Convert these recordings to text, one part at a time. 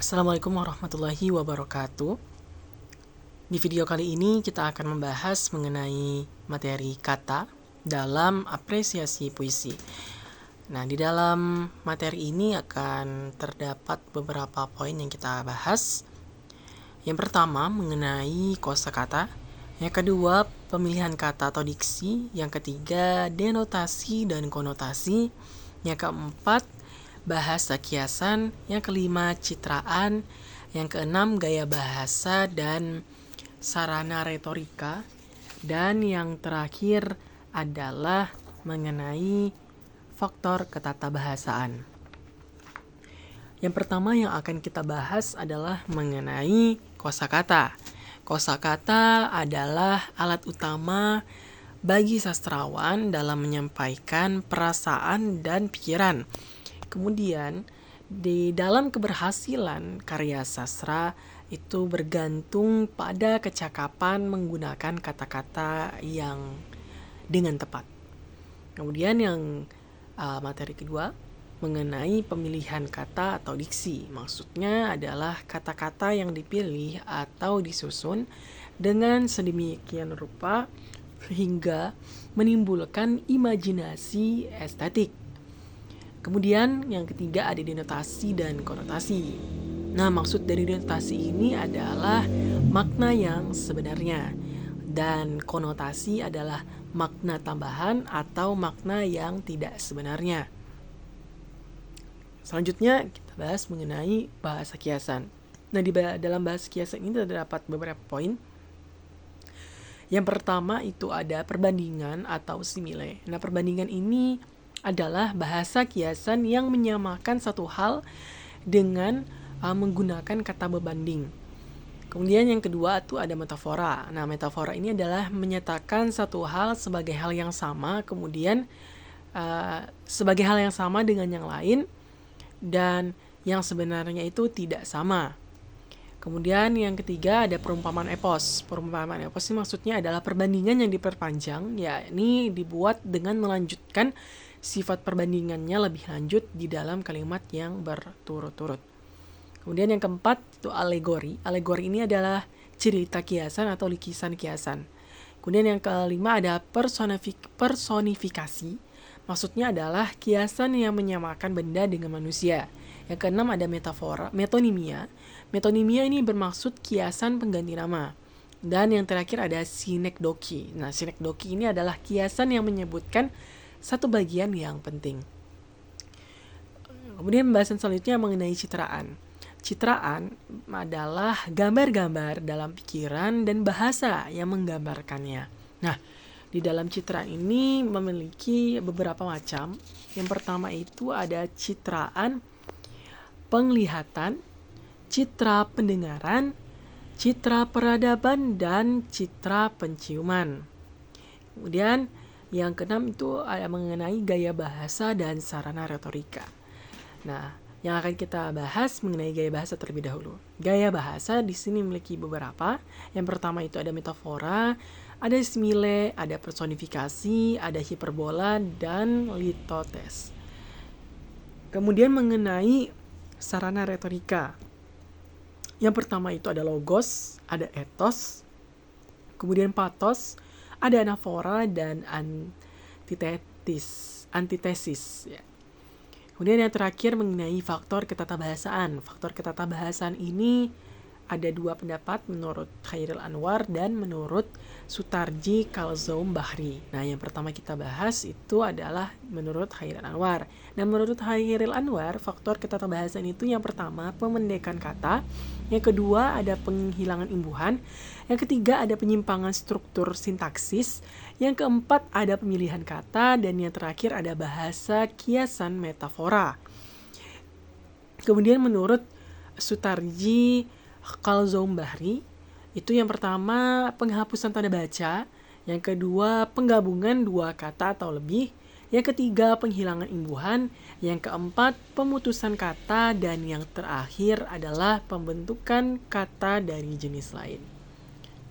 Assalamualaikum warahmatullahi wabarakatuh. Di video kali ini kita akan membahas mengenai materi kata dalam apresiasi puisi. Nah, di dalam materi ini akan terdapat beberapa poin yang kita bahas. Yang pertama mengenai kosakata, yang kedua pemilihan kata atau diksi, yang ketiga denotasi dan konotasi, yang keempat bahasa kiasan, yang kelima citraan, yang keenam gaya bahasa dan sarana retorika, dan yang terakhir adalah mengenai faktor ketatabahasaan. Yang pertama yang akan kita bahas adalah mengenai kosakata. Kosakata adalah alat utama bagi sastrawan dalam menyampaikan perasaan dan pikiran. Kemudian, di dalam keberhasilan karya sastra itu bergantung pada kecakapan menggunakan kata-kata yang dengan tepat. Kemudian yang materi kedua mengenai pemilihan kata atau diksi. Maksudnya adalah kata-kata yang dipilih atau disusun dengan sedemikian rupa sehingga menimbulkan imajinasi estetik. Kemudian yang ketiga ada denotasi dan konotasi. Nah, maksud dari denotasi ini adalah makna yang sebenarnya, dan konotasi adalah makna tambahan atau makna yang tidak sebenarnya. Selanjutnya kita bahas mengenai bahasa kiasan. Nah, di dalam bahasa kiasan ini terdapat beberapa poin. Yang pertama itu ada perbandingan atau simile. Nah, perbandingan ini adalah bahasa kiasan yang menyamakan satu hal dengan menggunakan kata berbanding. Kemudian yang kedua itu ada metafora. Nah, metafora ini adalah menyatakan satu hal sebagai hal yang sama, kemudian sebagai hal yang sama dengan yang lain, dan yang sebenarnya itu tidak sama. Kemudian yang ketiga ada perumpamaan epos. Perumpamaan epos ini maksudnya adalah perbandingan yang diperpanjang, yakni dibuat dengan melanjutkan sifat perbandingannya lebih lanjut di dalam kalimat yang berturut-turut. Kemudian yang keempat itu alegori. Alegori ini adalah cerita kiasan atau lukisan kiasan. Kemudian yang kelima ada personifikasi. Maksudnya adalah kiasan yang menyamakan benda dengan manusia. Yang keenam ada metafora, metonimia. Metonimia ini bermaksud kiasan pengganti nama. Dan yang terakhir ada sinekdoki. Nah, sinekdoki ini adalah kiasan yang menyebutkan satu bagian yang penting. Kemudian pembahasan selanjutnya mengenai citraan. Citraan adalah gambar-gambar dalam pikiran dan bahasa yang menggambarkannya. Nah, di dalam citraan ini memiliki beberapa macam. Yang pertama itu ada citraan penglihatan, citra pendengaran, citra peradaban, dan citra penciuman. Kemudian yang keenam itu ada mengenai gaya bahasa dan sarana retorika. Nah, yang akan kita bahas mengenai gaya bahasa terlebih dahulu. Gaya bahasa di sini memiliki beberapa. Yang pertama itu ada metafora, ada simile, ada personifikasi, ada hiperbola, dan litotes. Kemudian mengenai sarana retorika. Yang pertama itu ada logos, ada etos, kemudian patos, ada anafora, dan antitesis. Ya. Kemudian yang terakhir mengenai faktor ketatabahasaan. Faktor ketatabahasaan ini ada dua pendapat menurut Khairil Anwar dan menurut Sutarji Kalzoum Bahri. Nah, yang pertama kita bahas itu adalah menurut Khairil Anwar. Nah, menurut Khairil Anwar, faktor ketatabahasaan itu yang pertama pemendekan kata, yang kedua ada penghilangan imbuhan, yang ketiga ada penyimpangan struktur sintaksis, yang keempat ada pemilihan kata, dan yang terakhir ada bahasa kiasan metafora. Kemudian menurut Sutarji Kalzoum Bahri, itu yang pertama penghapusan tanda baca, yang kedua penggabungan dua kata atau lebih, yang ketiga penghilangan imbuhan, yang keempat pemutusan kata, dan yang terakhir adalah pembentukan kata dari jenis lain.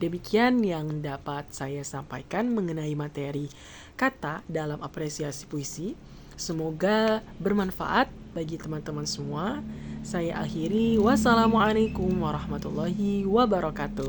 Demikian yang dapat saya sampaikan mengenai materi kata dalam apresiasi puisi. Semoga bermanfaat bagi teman-teman semua. Saya akhiri, wassalamualaikum warahmatullahi wabarakatuh.